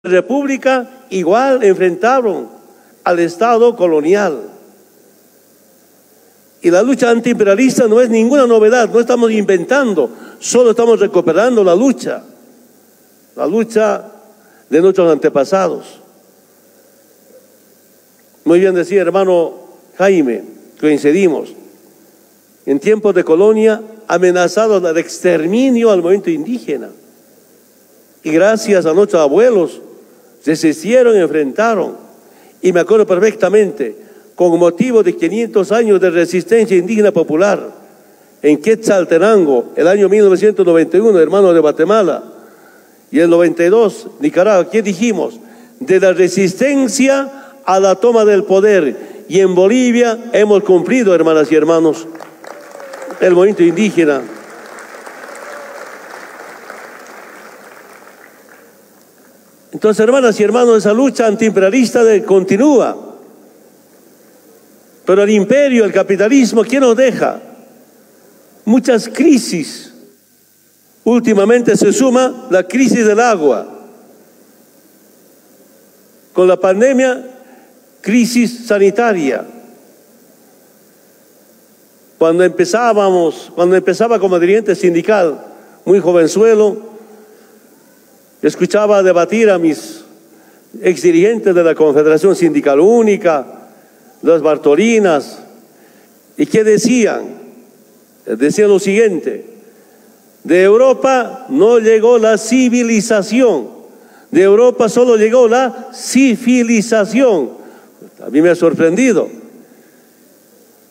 República igual enfrentaron al Estado colonial. Y la lucha antiimperialista no es ninguna novedad, no estamos inventando, solo estamos recuperando la lucha de nuestros antepasados. Muy bien decía hermano Jaime, coincidimos, en tiempos de colonia amenazado del exterminio al movimiento indígena. Y gracias a nuestros abuelos resistieron, enfrentaron. Y me acuerdo perfectamente, con motivo de 500 años de resistencia indígena popular, en Quetzaltenango, el año 1991, hermano de Guatemala, y el 92, Nicaragua, ¿qué dijimos? De la resistencia a la toma del poder. Y en Bolivia hemos cumplido, hermanas y hermanos, el movimiento indígena. Entonces, hermanas y hermanos, esa lucha antiimperialista continúa. Pero el imperio, el capitalismo, ¿qué nos deja? Muchas crisis. Últimamente se suma la crisis del agua. Con la pandemia, crisis sanitaria. Cuando empezaba como dirigente sindical, muy jovenzuelo, escuchaba debatir a mis exdirigentes de la Confederación Sindical Única, las Bartolinas, y ¿qué decían? Decían lo siguiente: de Europa no llegó la civilización, de Europa solo llegó la civilización. A mí me ha sorprendido.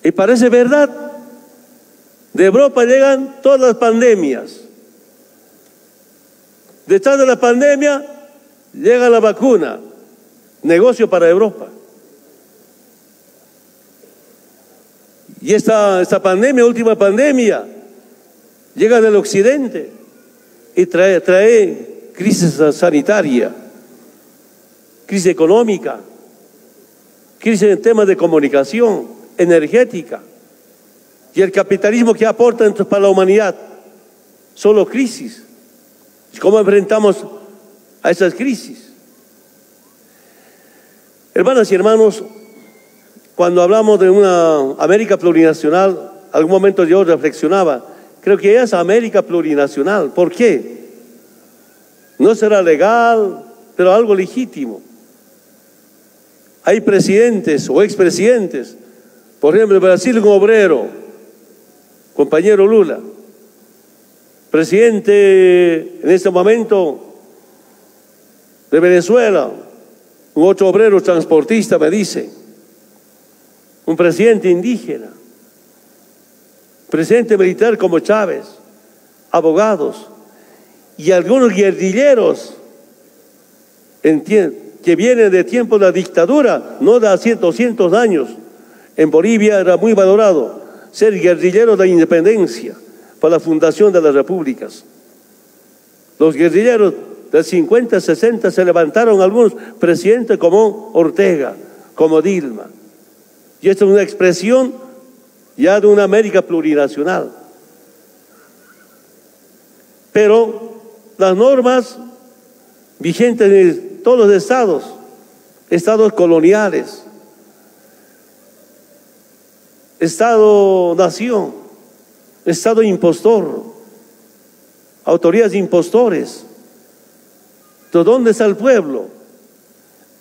Y parece verdad, de Europa llegan todas las pandemias. Detrás de la pandemia llega la vacuna, negocio para Europa. Y esta pandemia, última pandemia, llega del occidente y trae crisis sanitaria, crisis económica, crisis en temas de comunicación, energética. Y el capitalismo que aporta para la humanidad, solo crisis. ¿Cómo enfrentamos a esas crisis? Hermanas y hermanos, cuando hablamos de una América plurinacional, algún momento yo reflexionaba, creo que ella es América plurinacional. ¿Por qué? No será legal, pero algo legítimo. Hay presidentes o expresidentes, por ejemplo, en Brasil un obrero, compañero Lula, presidente en este momento de Venezuela, un otro obrero transportista me dice, un presidente indígena, presidente militar como Chávez, abogados y algunos guerrilleros que vienen de tiempos de la dictadura, no de hace 200 años. En Bolivia era muy valorado ser guerrillero de la independencia para la fundación de las repúblicas. Los guerrilleros del 50, 60 se levantaron algunos presidentes como Ortega, como Dilma. Y esto es una expresión ya de una América plurinacional. Pero las normas vigentes en todos los estados coloniales, Estado-nación, Estado impostor, autoridades impostores. ¿De dónde está el pueblo?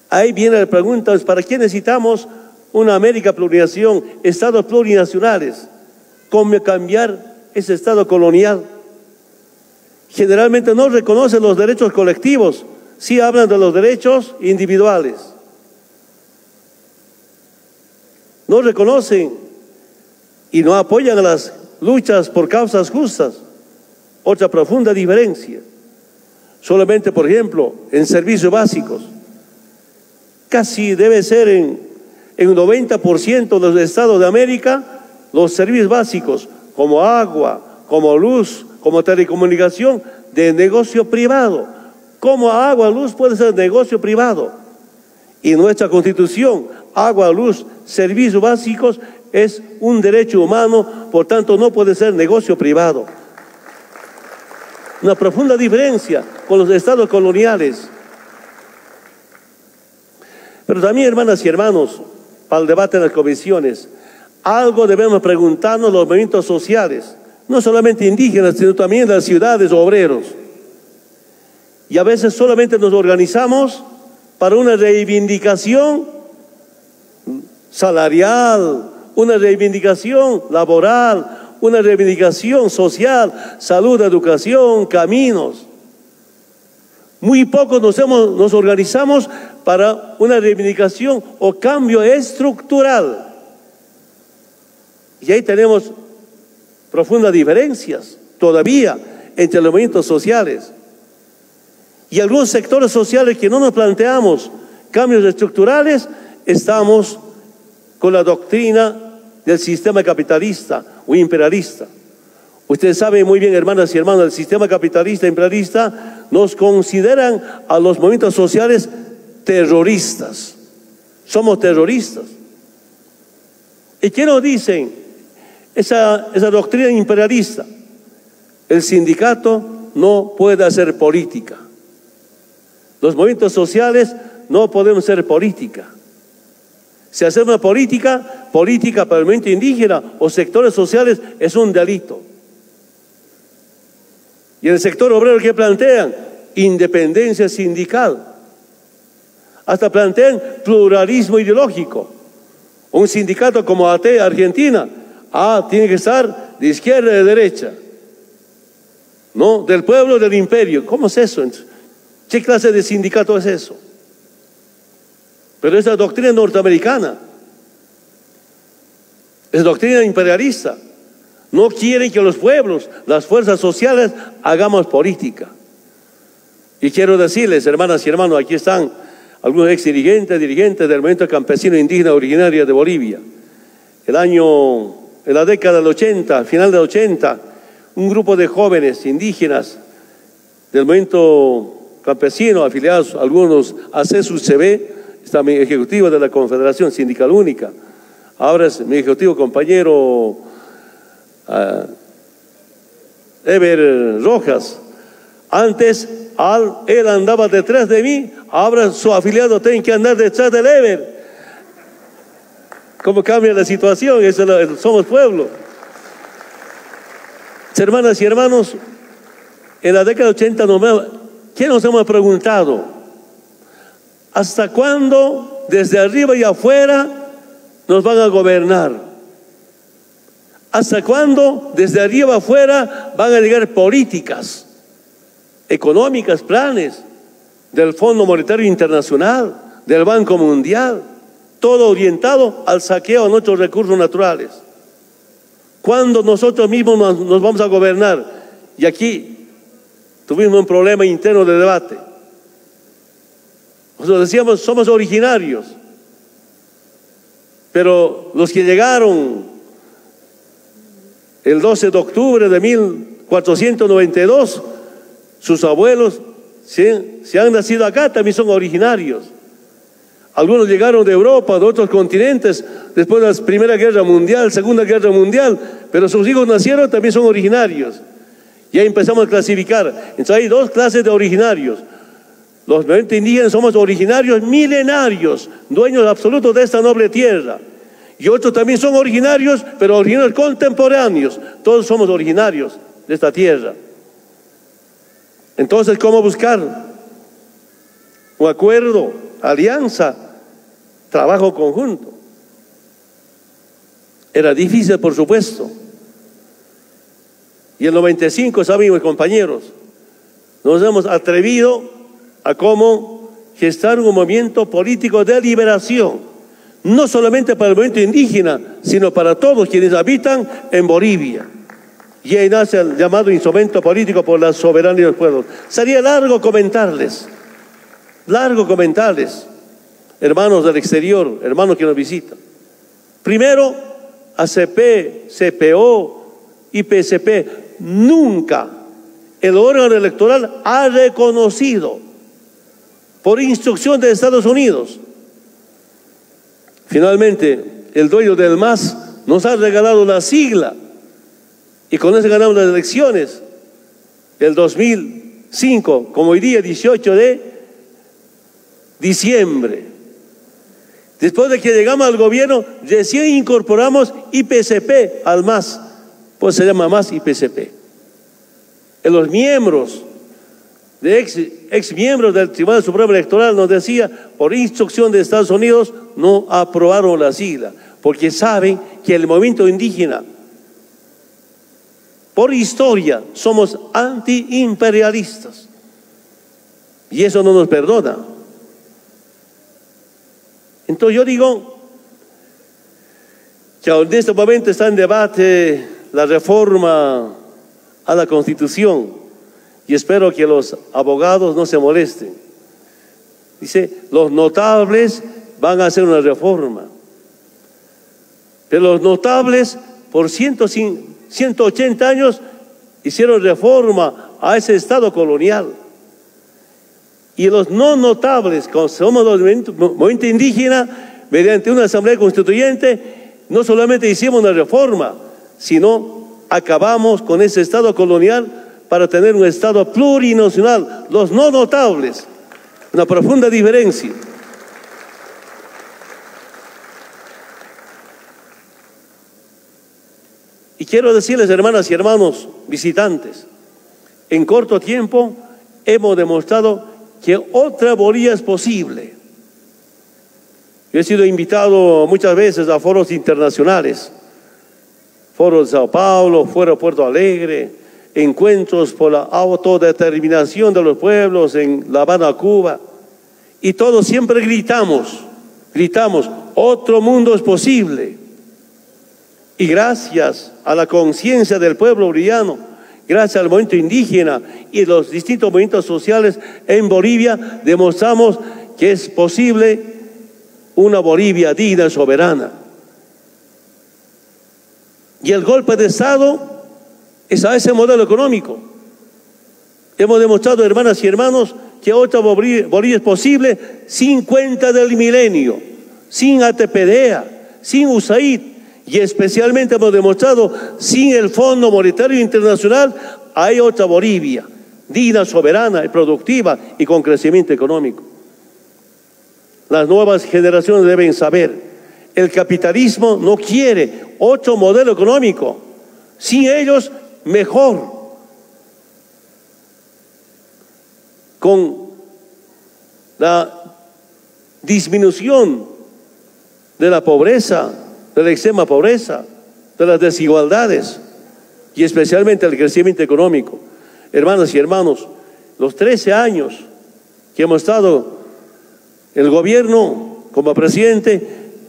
Ahí viene la pregunta: ¿para qué necesitamos una América plurinación, estados plurinacionales? ¿Cómo cambiar ese estado colonial? Generalmente no reconocen los derechos colectivos, sí hablan de los derechos individuales. No reconocen y no apoyan a las luchas por causas justas. Otra profunda diferencia. Solamente, por ejemplo, en servicios básicos, casi debe ser en un 90% de los estados de América, los servicios básicos, como agua, como luz, como telecomunicación, de negocio privado. ¿Cómo agua, luz puede ser negocio privado? Y nuestra Constitución, agua, luz, servicios básicos, es un derecho humano, por tanto no puede ser negocio privado. Una profunda diferencia con los estados coloniales. Pero también, hermanas y hermanos, para el debate en las comisiones, algo debemos preguntarnos los movimientos sociales, no solamente indígenas, sino también de las ciudades, obreros. Y a veces solamente nos organizamos para una reivindicación salarial, una reivindicación laboral, una reivindicación social, salud, educación, caminos. Muy poco nos organizamos para una reivindicación o cambio estructural. Y ahí tenemos profundas diferencias todavía entre los movimientos sociales. Y algunos sectores sociales que no nos planteamos cambios estructurales, estamos con la doctrina del sistema capitalista o imperialista. Ustedes saben muy bien, hermanas y hermanos, el sistema capitalista e imperialista nos consideran a los movimientos sociales terroristas. Somos terroristas. ¿Y qué nos dicen? Esa doctrina imperialista. El sindicato no puede hacer política. Los movimientos sociales no podemos hacer política. Si hacemos una política para el movimiento indígena o sectores sociales es un delito. Y en el sector obrero, ¿qué plantean? Independencia sindical. Hasta plantean pluralismo ideológico. Un sindicato como AT Argentina, tiene que estar de izquierda y de derecha. No, del pueblo, del imperio. ¿Cómo es eso? ¿Qué clase de sindicato es eso? Pero es la doctrina norteamericana. Es doctrina imperialista. No quieren que los pueblos, las fuerzas sociales, hagamos política. Y quiero decirles, hermanas y hermanos, aquí están algunos ex dirigentes del movimiento campesino indígena originario de Bolivia. En la década del 80, final del 80, un grupo de jóvenes indígenas del movimiento campesino, afiliados algunos a CESUCB, está mi ejecutivo de la Confederación Sindical Única, ahora es mi ejecutivo compañero Eber Rojas. Antes él andaba detrás de mí, ahora su afiliado tiene que andar detrás del Eber. ¿Cómo cambia la situación? Somos pueblo. Hermanas y hermanos, en la década de 80, ¿qué nos hemos preguntado? ¿Hasta cuándo desde arriba y afuera nos van a gobernar? ¿Hasta cuándo desde arriba afuera van a llegar políticas económicas, planes del Fondo Monetario Internacional, del Banco Mundial, todo orientado al saqueo de nuestros recursos naturales? ¿Cuándo nosotros mismos nos vamos a gobernar? Y aquí tuvimos un problema interno de debate. Nosotros decíamos, somos originarios, pero los que llegaron el 12 de octubre de 1492, sus abuelos, si han nacido acá, también son originarios. Algunos llegaron de Europa, de otros continentes, después de la Primera Guerra Mundial, Segunda Guerra Mundial, pero sus hijos nacieron, también son originarios. Y ahí empezamos a clasificar. Entonces hay dos clases de originarios. Los movimientos indígenas somos originarios milenarios, dueños absolutos de esta noble tierra. Y otros también son originarios, pero originarios contemporáneos. Todos somos originarios de esta tierra. Entonces, ¿cómo buscar un acuerdo, alianza, trabajo conjunto? Era difícil, por supuesto. Y en el 95, saben mis compañeros, nos hemos atrevido a cómo gestar un movimiento político de liberación, no solamente para el movimiento indígena, sino para todos quienes habitan en Bolivia. Y ahí nace el llamado instrumento político por la soberanía de los pueblos. Sería largo comentarles, hermanos del exterior, hermanos que nos visitan. Primero, ACP, CPO, IPCP, nunca el órgano electoral ha reconocido, por instrucción de Estados Unidos. Finalmente, el dueño del MAS nos ha regalado la sigla y con eso ganamos las elecciones del 2005, como hoy día 18 de diciembre. Después de que llegamos al gobierno, recién incorporamos IPCP al MAS, pues se llama MAS IPCP. En los miembros, ex miembros del Tribunal Supremo Electoral nos decía, por instrucción de Estados Unidos, no aprobaron la sigla, porque saben que el movimiento indígena, por historia, somos antiimperialistas. Y eso no nos perdona. Entonces yo digo que en este momento está en debate la reforma a la Constitución y espero que los abogados no se molesten. Dice, los notables van a hacer una reforma, pero los notables por 180 años hicieron reforma a ese Estado colonial. Y los no notables, como somos los movimiento indígena, mediante una asamblea constituyente, no solamente hicimos una reforma, sino acabamos con ese Estado colonial para tener un Estado plurinacional. Los no notables, una profunda diferencia. Y quiero decirles, hermanas y hermanos visitantes, en corto tiempo hemos demostrado que otra Bolivia es posible. Yo he sido invitado muchas veces a foros internacionales, foro de Sao Paulo, foro de Puerto Alegre, encuentros por la autodeterminación de los pueblos en La Habana, Cuba, y todos siempre gritamos, otro mundo es posible. Y gracias a la conciencia del pueblo boliviano, gracias al movimiento indígena y los distintos movimientos sociales en Bolivia, demostramos que es posible una Bolivia digna y soberana. Y el golpe de Estado es a ese modelo económico. Hemos demostrado, hermanas y hermanos, que otra Bolivia es posible sin cuenta del milenio, sin ATPDA, sin USAID. Y especialmente hemos demostrado, sin el Fondo Monetario Internacional, hay otra Bolivia, digna, soberana y productiva y con crecimiento económico. Las nuevas generaciones deben saber, el capitalismo no quiere otro modelo económico, sin ellos mejor. Con la disminución de la pobreza, de la extrema pobreza, de las desigualdades y especialmente el crecimiento económico. Hermanas y hermanos, los 13 años que hemos estado en el gobierno como presidente,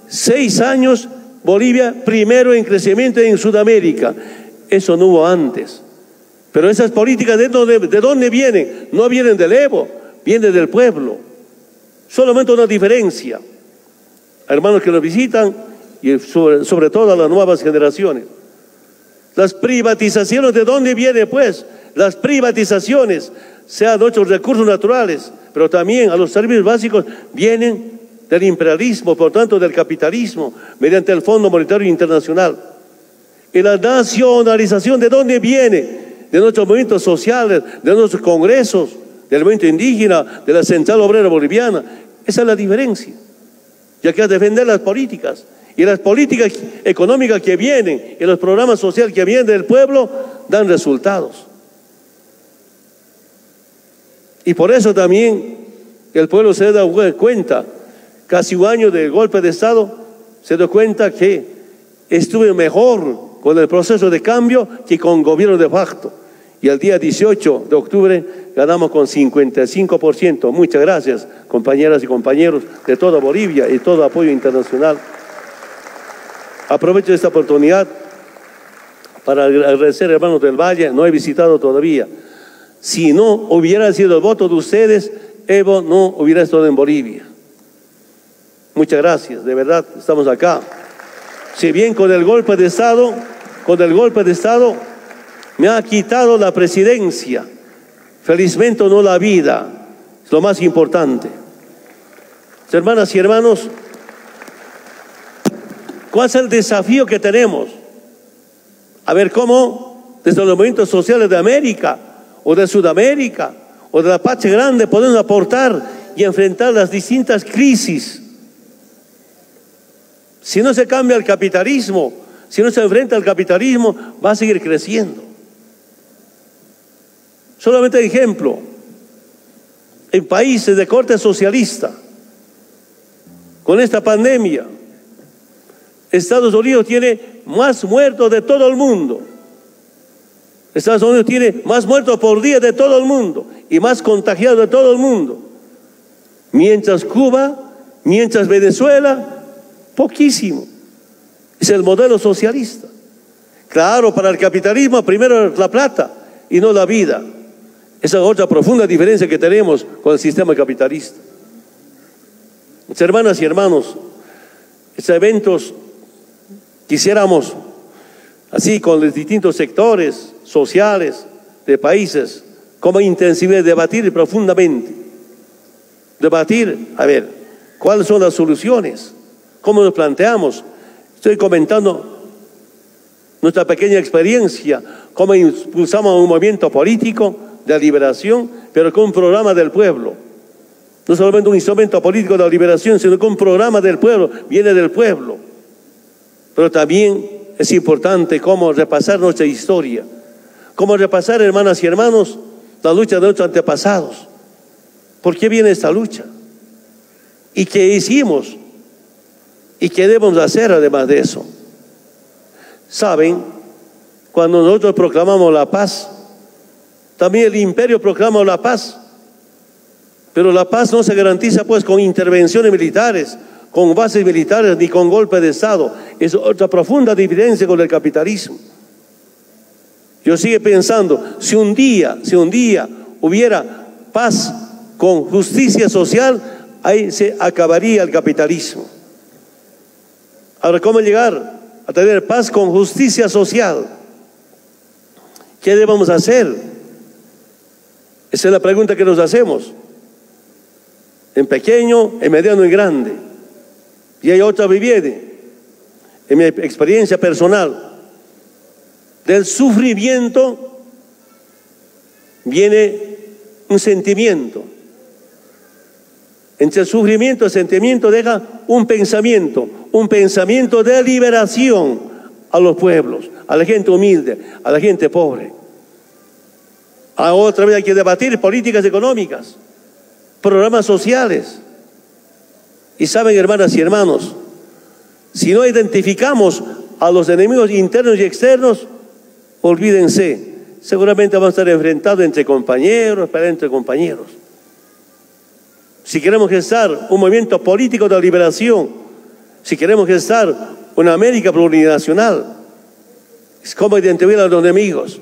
6 años Bolivia primero en crecimiento en Sudamérica. Eso no hubo antes. Pero esas políticas, ¿de dónde vienen? No vienen del Evo, vienen del pueblo. Solamente una diferencia. Hermanos que nos visitan, y sobre todo a las nuevas generaciones. Las privatizaciones, ¿de dónde vienen pues? Las privatizaciones, sean nuestros recursos naturales, pero también a los servicios básicos, vienen del imperialismo, por tanto del capitalismo, mediante el Fondo Monetario Internacional. Y la nacionalización, ¿de dónde viene? De nuestros movimientos sociales, de nuestros congresos, del movimiento indígena, de la Central Obrera Boliviana. Esa es la diferencia. Ya que defender las políticas. Y las políticas económicas que vienen y los programas sociales que vienen del pueblo dan resultados. Y por eso también el pueblo se da cuenta, casi un año del golpe de Estado, se da cuenta que estuve mejor con el proceso de cambio que con gobierno de facto. Y el día 18 de octubre ganamos con 55%. Muchas gracias, compañeras y compañeros de toda Bolivia y todo apoyo internacional. Aprovecho esta oportunidad para agradecer, hermanos del Valle, no he visitado todavía. Si no hubiera sido el voto de ustedes, Evo no hubiera estado en Bolivia. Muchas gracias, de verdad, estamos acá. Si bien con el golpe de Estado, me ha quitado la presidencia, felizmente no la vida, es lo más importante. Hermanas y hermanos, ¿cuál es el desafío que tenemos? A ver cómo desde los movimientos sociales de América o de Sudamérica o de la Patria Grande podemos aportar y enfrentar las distintas crisis Si no se cambia el capitalismo, si no se enfrenta al capitalismo, va a seguir creciendo. Solamente ejemplo, en países de corte socialista, con esta pandemia, Estados Unidos tiene más muertos de todo el mundo. Estados Unidos tiene más muertos por día de todo el mundo y más contagiados de todo el mundo. Mientras Cuba, mientras Venezuela, poquísimo. Es el modelo socialista. Claro, para el capitalismo primero la plata y no la vida. Esa es otra profunda diferencia que tenemos con el sistema capitalista. Mis hermanas y hermanos, estos eventos quisiéramos, así con los distintos sectores sociales de países, como intensividad, debatir profundamente. Debatir, a ver, ¿cuáles son las soluciones? ¿Cómo nos planteamos? Estoy comentando nuestra pequeña experiencia, cómo impulsamos un movimiento político de liberación, pero con un programa del pueblo. No solamente un instrumento político de la liberación, sino con un programa del pueblo, viene del pueblo. Pero también es importante cómo repasar nuestra historia, cómo repasar, hermanas y hermanos, la lucha de nuestros antepasados. ¿Por qué viene esta lucha? ¿Y qué hicimos? ¿Y qué debemos hacer además de eso? ¿Saben? Cuando nosotros proclamamos la paz, también el imperio proclama la paz. Pero la paz no se garantiza pues con intervenciones militares, con bases militares ni con golpe de Estado. Es otra profunda diferencia con el capitalismo. Yo sigo pensando, si un día hubiera paz con justicia social, ahí se acabaría el capitalismo. Ahora, ¿cómo llegar a tener paz con justicia social? ¿Qué debemos hacer? Esa es la pregunta que nos hacemos. En pequeño, en mediano y grande. Y hay otra vivienda, en mi experiencia personal. Del sufrimiento viene un sentimiento. Entre el sufrimiento y el sentimiento deja un pensamiento de liberación a los pueblos, a la gente humilde, a la gente pobre. Otra vez hay que debatir políticas económicas, programas sociales. Y saben, hermanas y hermanos, si no identificamos a los enemigos internos y externos, olvídense, seguramente vamos a estar enfrentados entre compañeros, pero entre compañeros. Si queremos gestar un movimiento político de liberación, si queremos gestar una América plurinacional, es como identificar a los enemigos.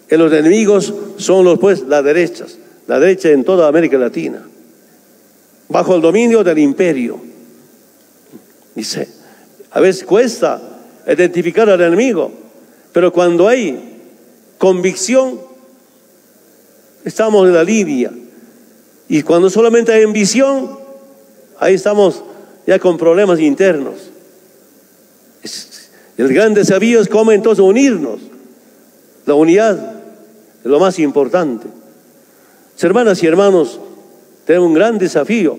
Y los enemigos son la derecha en toda América Latina, bajo el dominio del imperio. Dice, a veces cuesta identificar al enemigo, pero cuando hay convicción, estamos en la línea. Y cuando solamente hay ambición, ahí estamos ya con problemas internos. El gran desafío es cómo entonces unirnos. La unidad es lo más importante. Hermanas y hermanos, tenemos un gran desafío.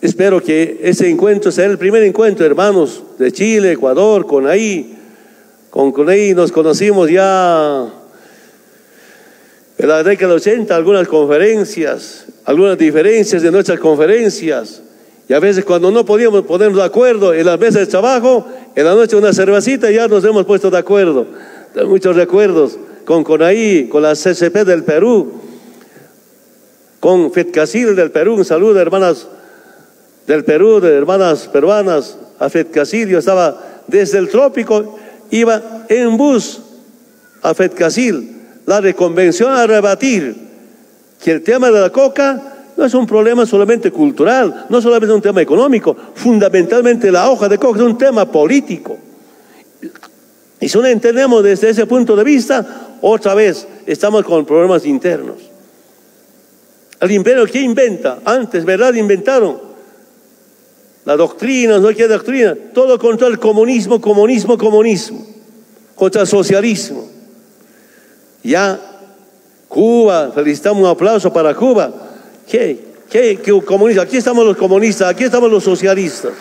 Espero que ese encuentro sea el primer encuentro, hermanos, de Chile, Ecuador, Conaí. Con Conaí nos conocimos ya en la década de 80, algunas conferencias, algunas diferencias de nuestras conferencias. Y a veces cuando no podíamos ponernos de acuerdo en las mesas de trabajo, en la noche una cervecita ya nos hemos puesto de acuerdo. Muchos recuerdos con Conaí, con la CCP del Perú, con FEDCACIL del Perú. Un saludo, hermanas del Perú, de hermanas peruanas, a FEDCACIL. Yo estaba desde el trópico, iba en bus a FEDCACIL, la reconvención a rebatir que el tema de la coca no es un problema solamente cultural, no solamente un tema económico, fundamentalmente la hoja de coca es un tema político. Y si no entendemos desde ese punto de vista, otra vez estamos con problemas internos. El imperio, ¿qué inventa? Antes, ¿verdad? Inventaron la doctrina, no hay que doctrina, todo contra el comunismo, contra el socialismo. Ya Cuba, felicitamos, un aplauso para Cuba. ¿Qué comunista? Aquí estamos los comunistas, aquí estamos los socialistas.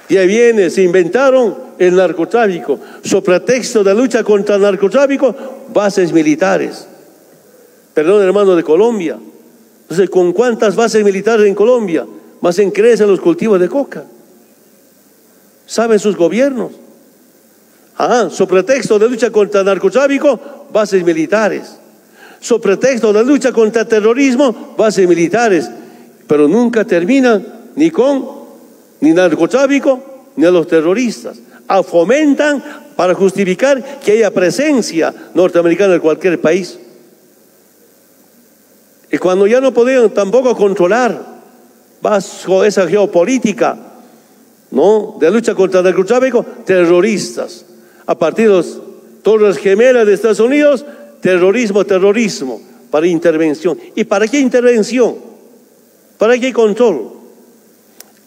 Y ahí viene, se inventaron el narcotráfico. Sobre pretexto de lucha contra el narcotráfico, bases militares. Perdón, hermano, de Colombia. Entonces, ¿con cuántas bases militares en Colombia? Más crecen los cultivos de coca. ¿Saben sus gobiernos? Sobre pretexto de lucha contra el narcotráfico, bases militares. Sobre pretexto de lucha contra el terrorismo, bases militares. Pero nunca terminan ni narcotráfico ni a los terroristas. Fomentan para justificar que haya presencia norteamericana en cualquier país. Y cuando ya no podían tampoco controlar bajo esa geopolítica, ¿no?, de lucha contra el narcotráfico, terroristas. A partir de las Torres Gemelas de Estados Unidos, terrorismo, para intervención. ¿Y para qué intervención? ¿Para qué control?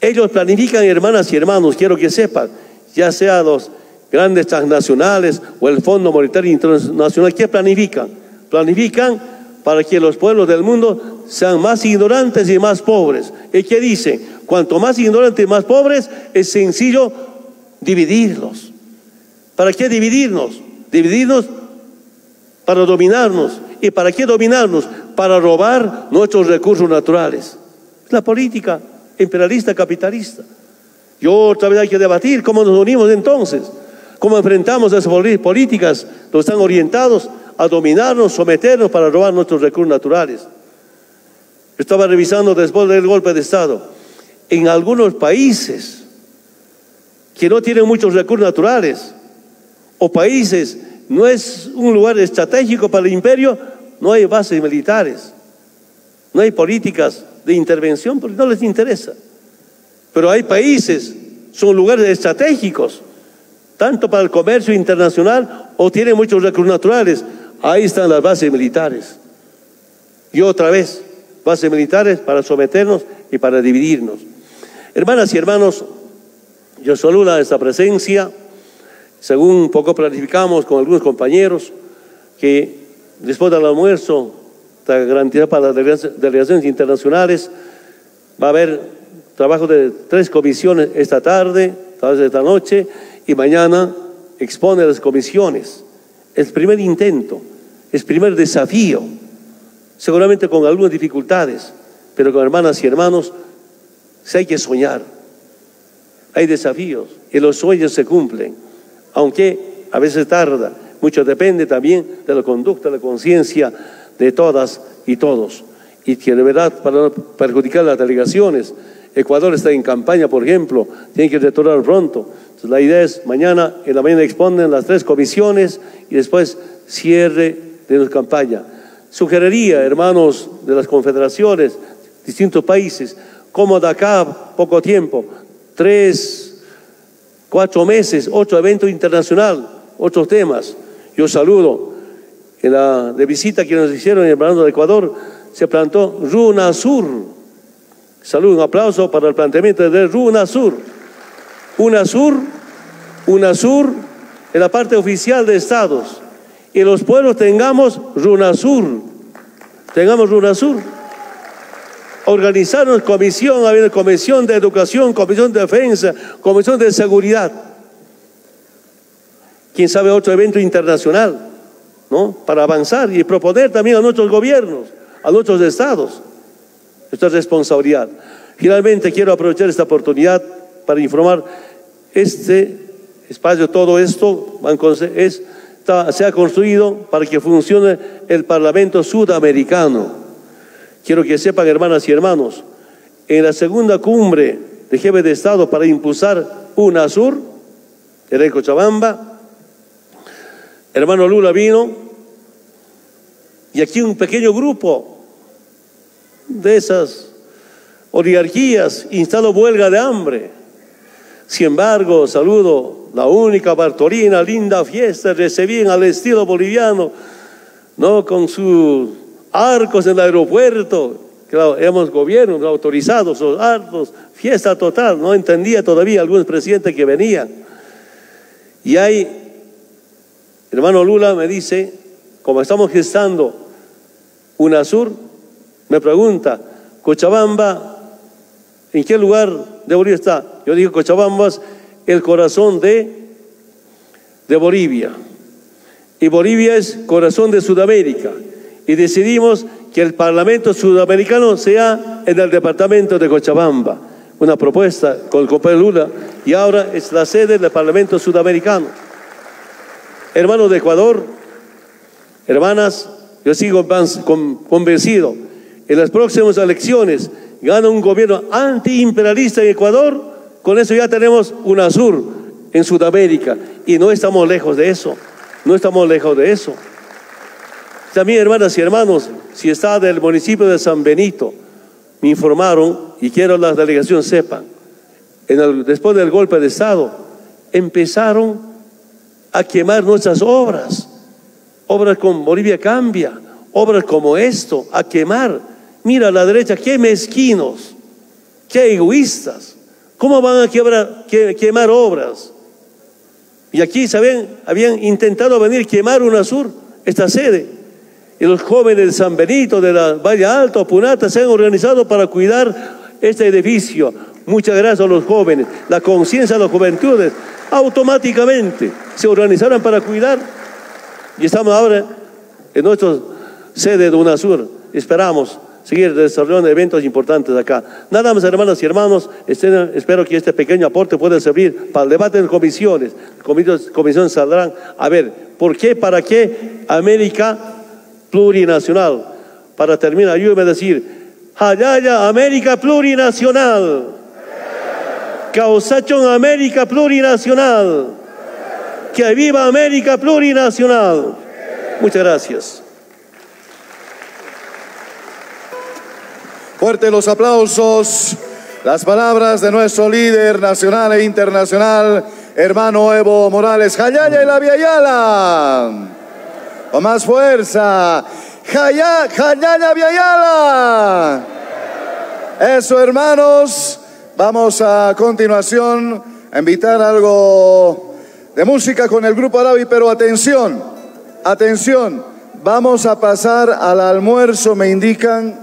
Ellos planifican, hermanas y hermanos, quiero que sepan, ya sea los grandes transnacionales o el Fondo Monetario Internacional, ¿qué planifican? Planifican para que los pueblos del mundo sean más ignorantes y más pobres. ¿Y qué dicen? Cuanto más ignorantes y más pobres, es sencillo dividirlos. ¿Para qué dividirnos? Dividirnos para dominarnos. ¿Y para qué dominarnos? Para robar nuestros recursos naturales. Es la política imperialista capitalista. Y otra vez hay que debatir cómo nos unimos entonces, cómo enfrentamos esas políticas que están orientados a dominarnos, someternos para robar nuestros recursos naturales. Estaba revisando después del golpe de Estado, en algunos países que no tienen muchos recursos naturales, o países no es un lugar estratégico para el imperio, no hay bases militares, no hay políticas de intervención porque no les interesa. Pero hay países, son lugares estratégicos, tanto para el comercio internacional o tienen muchos recursos naturales. Ahí están las bases militares. Y otra vez, bases militares para someternos y para dividirnos. Hermanas y hermanos, yo saludo esta presencia. Según un poco planificamos con algunos compañeros, que después del almuerzo, la garantía para las delegaciones internacionales, va a haber trabajo de 3 comisiones esta tarde, tal vez esta noche, y mañana expone las comisiones. El primer intento, el primer desafío, seguramente con algunas dificultades, pero con hermanas y hermanos, si hay que soñar, hay desafíos y los sueños se cumplen, aunque a veces tarda, mucho depende también de la conducta, de la conciencia de todas y todos. Y que de verdad, para no perjudicar las delegaciones, Ecuador está en campaña, por ejemplo, tiene que retornar pronto. Entonces, la idea es mañana en la mañana exponen las 3 comisiones y después cierre de la campaña. Sugeriría, hermanos de las confederaciones, distintos países, como de acá poco tiempo, 3, 4 meses, 8 eventos internacionales, otros temas. Yo saludo en la de visita que nos hicieron en el plano de Ecuador, se plantó RUNASUR. Saludo, un aplauso para el planteamiento de RUNASUR. UNASUR en la parte oficial de estados. Y los pueblos tengamos RUNASUR. Organizarnos comisión, habiendo comisión de educación, comisión de defensa, comisión de seguridad. Quién sabe otro evento internacional, ¿no?, para avanzar y proponer también a nuestros gobiernos, a nuestros estados, esta responsabilidad. Finalmente quiero aprovechar esta oportunidad para informar este espacio, todo esto se ha construido para que funcione el Parlamento Sudamericano. Quiero que sepan, hermanas y hermanos, en la segunda cumbre de jefes de Estado para impulsar UNASUR, en Cochabamba, hermano Lula vino, y aquí un pequeño grupo de esas oligarquías instaló huelga de hambre. Sin embargo, saludo, la única Bartolina, linda fiesta, recibían al estilo boliviano, ¿no?, con sus arcos en el aeropuerto. Claro, éramos gobiernos autorizados, los arcos, fiesta total. No entendía todavía algunos presidentes que venían. Y ahí, hermano Lula me dice, como estamos gestando UNASUR, me pregunta, Cochabamba, ¿en qué lugar de Bolivia está? Yo digo, Cochabamba es el corazón de Bolivia. Y Bolivia es corazón de Sudamérica. Y decidimos que el Parlamento Sudamericano sea en el departamento de Cochabamba. Una propuesta con el compañero Lula, y ahora es la sede del Parlamento Sudamericano. Hermanos de Ecuador, hermanas, yo sigo convencido, en las próximas elecciones gana un gobierno antiimperialista en Ecuador, con eso ya tenemos UNASUR en Sudamérica, y no estamos lejos de eso, no estamos lejos de eso. También, hermanas y hermanos, si está del municipio de San Benito, me informaron, y quiero que la delegación sepan, después del golpe de Estado, empezaron a quemar nuestras obras como Bolivia Cambia, obras como esto, a quemar. Mira a la derecha, qué mezquinos, qué egoístas, ¿cómo van a quemar obras? Y aquí, ¿saben? Habían intentado venir quemar UNASUR, esta sede. Y los jóvenes de San Benito, de la Valle Alto, Punata, se han organizado para cuidar este edificio. Muchas gracias a los jóvenes, la conciencia de las juventudes, automáticamente se organizaron para cuidar. Y estamos ahora en nuestra sede de UNASUR. Esperamos seguir desarrollando eventos importantes acá. Nada más, hermanas y hermanos, espero que este pequeño aporte pueda servir para el debate en comisiones. Comisiones saldrán a ver, ¿por qué, para qué América plurinacional? Para terminar, ayúdeme a decir, Hayaya América plurinacional. Causachón América plurinacional. Que viva América plurinacional. Muchas gracias. Fuertes los aplausos, las palabras de nuestro líder nacional e internacional, hermano Evo Morales. Hayaya y la Viayala. Con más fuerza. Hayaya Viayala. Eso, hermanos. Vamos a continuación a invitar algo de música con el grupo Arabi, pero atención, atención. Vamos a pasar al almuerzo, me indican.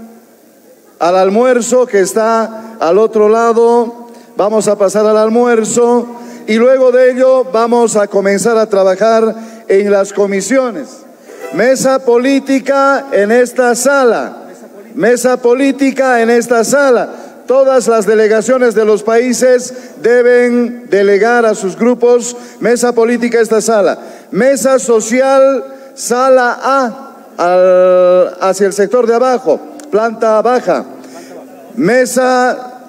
Al almuerzo que está al otro lado, vamos a pasar al almuerzo y luego de ello vamos a comenzar a trabajar en las comisiones. Mesa política en esta sala, mesa política en esta sala. Todas las delegaciones de los países deben delegar a sus grupos. Mesa política esta sala. Mesa social, sala A, hacia el sector de abajo, planta baja. Mesa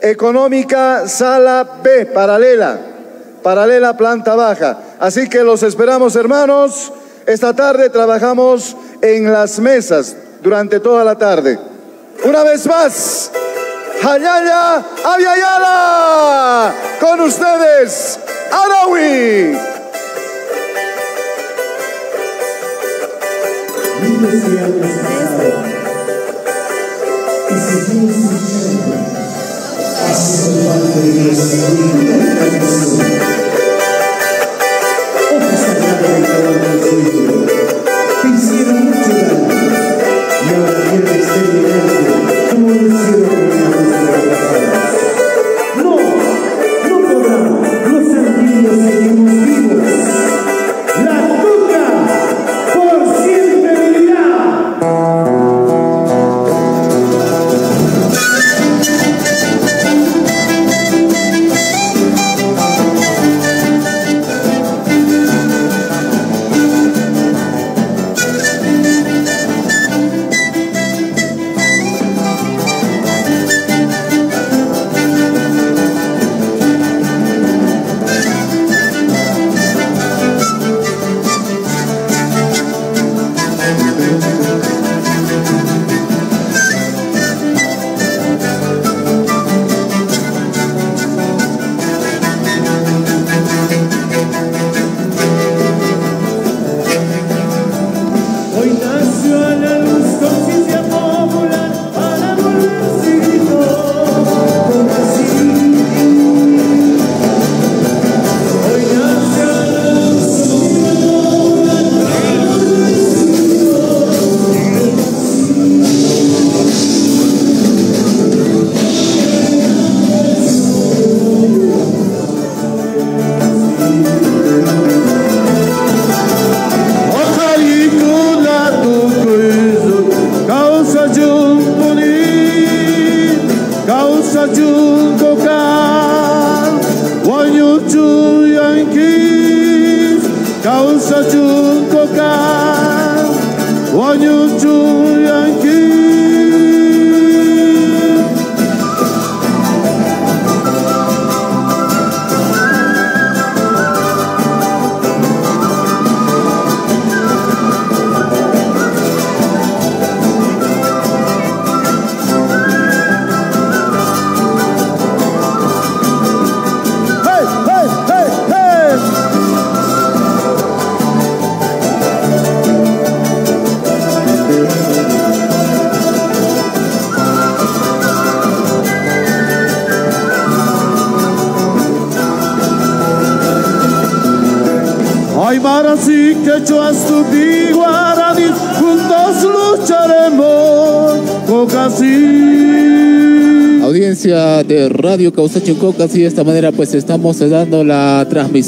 económica, sala B, paralela, planta baja. Así que los esperamos, hermanos. Esta tarde trabajamos en las mesas durante toda la tarde. Una vez más, Hayaya Aviala, con ustedes, Arawi. Y seguimos luchando hacia el parte de nuestra vida. Hoja sagrada del caballo del sueño, te hicieron mucho daño y ahora quieren exterminarte como lo hicieron con las pasadas. No, no podrán, los antiguos seguimos vivos. La Tuca por siempre vivirá. causa chunkokan wanyuchu yankis causa chunkokan wanyuchu yankis. Aymaras y quechuas, tupi, guaraní, juntos lucharemos, Cocasí. Audiencia de Radio Causacho en Cocasí, de esta manera pues estamos dando la transmisión.